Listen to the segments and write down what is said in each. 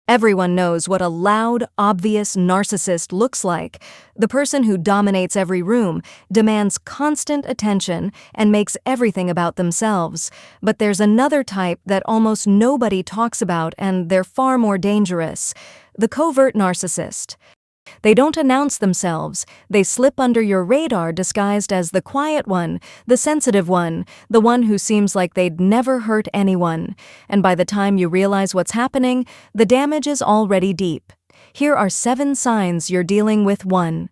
Everyone knows what a loud, obvious narcissist looks like. The person who dominates every room, demands constant attention, and makes everything about themselves. But there's another type that almost nobody talks about, and they're far more dangerous. The covert narcissist. They don't announce themselves. They slip under your radar disguised as the quiet one, the sensitive one, the one who seems like they'd never hurt anyone. And by the time you realize what's happening, the damage is already deep. Here are 7 signs you're dealing with one.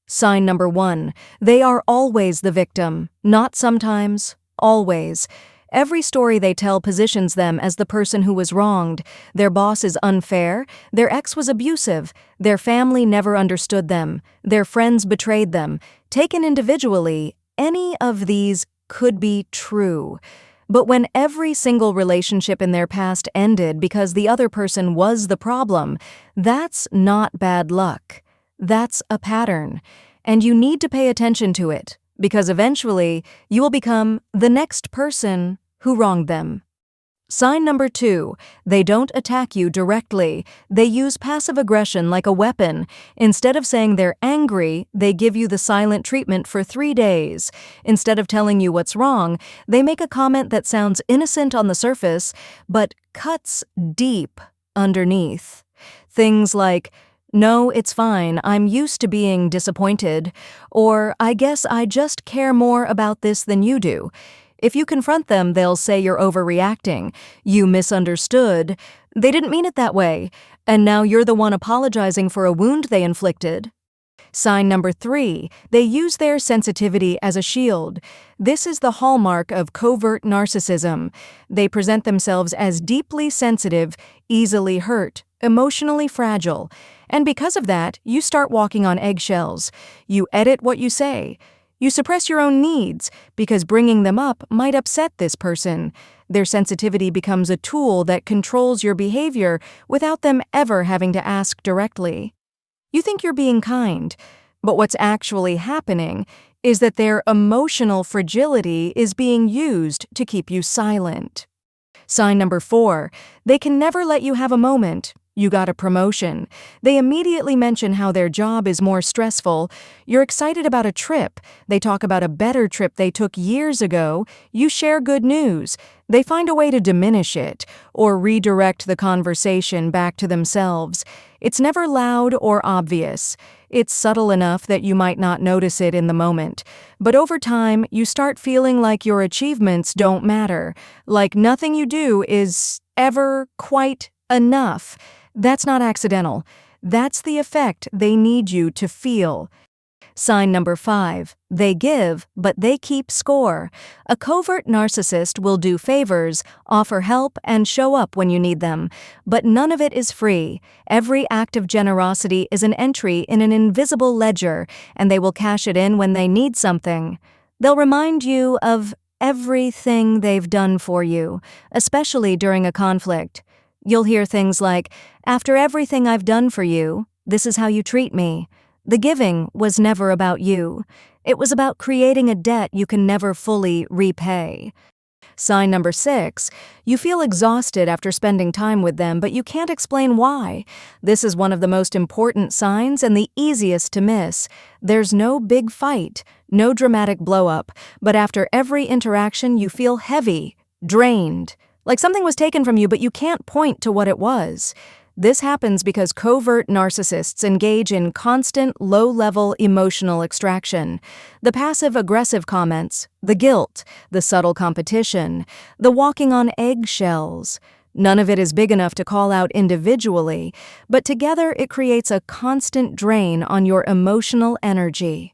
Sign number 1. They are always the victim. Not sometimes, always. Every story they tell positions them as the person who was wronged. Their boss is unfair, their ex was abusive, their family never understood them, their friends betrayed them. Taken individually, any of these could be true. But when every single relationship in their past ended because the other person was the problem, that's not bad luck. That's a pattern. And you need to pay attention to it, because eventually you will become the next person who wronged them. Sign number 2. They don't attack you directly. They use passive aggression like a weapon. Instead of saying they're angry, they give you the silent treatment for 3 days. Instead of telling you what's wrong, they make a comment that sounds innocent on the surface, but cuts deep underneath. Things like, "No, it's fine, I'm used to being disappointed," or "I guess I just care more about this than you do." If you confront them, they'll say you're overreacting. "You misunderstood. They didn't mean it that way." And now you're the one apologizing for a wound they inflicted. Sign number 3. They use their sensitivity as a shield. This is the hallmark of covert narcissism. They present themselves as deeply sensitive, easily hurt, emotionally fragile. And because of that, you start walking on eggshells. You edit what you say. You suppress your own needs because bringing them up might upset this person. Their sensitivity becomes a tool that controls your behavior without them ever having to ask directly. You think you're being kind, but what's actually happening is that their emotional fragility is being used to keep you silent. Sign number 4. They can never let you have a moment. You got a promotion. They immediately mention how their job is more stressful. You're excited about a trip. They talk about a better trip they took years ago. You share good news. They find a way to diminish it or redirect the conversation back to themselves. It's never loud or obvious. It's subtle enough that you might not notice it in the moment. But over time, you start feeling like your achievements don't matter, like nothing you do is ever quite enough. That's not accidental. That's the effect they need you to feel. Sign number 5. They give, but they keep score. A covert narcissist will do favors, offer help, and show up when you need them. But none of it is free. Every act of generosity is an entry in an invisible ledger, and they will cash it in when they need something. They'll remind you of everything they've done for you, especially during a conflict. You'll hear things like, "After everything I've done for you, this is how you treat me." The giving was never about you. It was about creating a debt you can never fully repay. Sign number 6. You feel exhausted after spending time with them, but you can't explain why. This is one of the most important signs and the easiest to miss. There's no big fight, no dramatic blow-up, but after every interaction you feel heavy, drained, like something was taken from you, but you can't point to what it was. This happens because covert narcissists engage in constant, low-level emotional extraction. The passive-aggressive comments, the guilt, the subtle competition, the walking on eggshells. None of it is big enough to call out individually, but together it creates a constant drain on your emotional energy.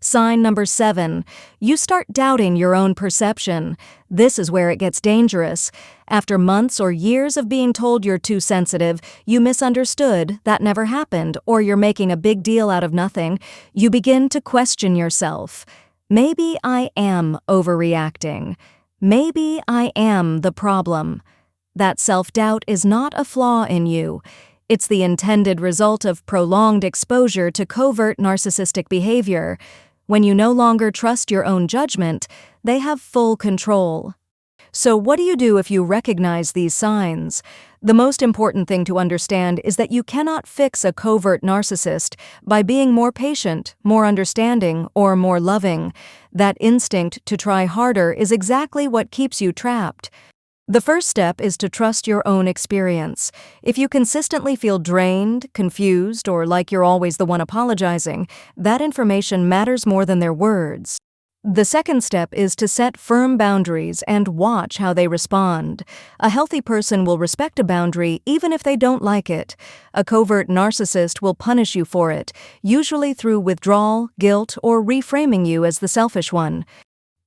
Sign number 7. You start doubting your own perception. This is where it gets dangerous. After months or years of being told you're too sensitive, you misunderstood, that never happened, or you're making a big deal out of nothing, you begin to question yourself. Maybe I am overreacting. Maybe I am the problem. That self-doubt is not a flaw in you. It's the intended result of prolonged exposure to covert narcissistic behavior. When you no longer trust your own judgment, they have full control. So what do you do if you recognize these signs? The most important thing to understand is that you cannot fix a covert narcissist by being more patient, more understanding, or more loving. That instinct to try harder is exactly what keeps you trapped. The first step is to trust your own experience. If you consistently feel drained, confused, or like you're always the one apologizing, that information matters more than their words. The second step is to set firm boundaries and watch how they respond. A healthy person will respect a boundary even if they don't like it. A covert narcissist will punish you for it, usually through withdrawal, guilt, or reframing you as the selfish one.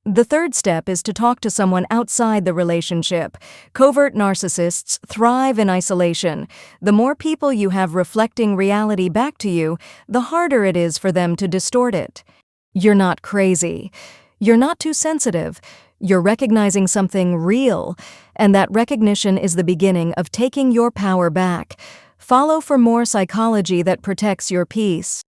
The third step is to talk to someone outside the relationship. Covert narcissists thrive in isolation. The more people you have reflecting reality back to you, the harder it is for them to distort it. You're not crazy. You're not too sensitive. You're recognizing something real, and that recognition is the beginning of taking your power back. Follow for more psychology that protects your peace.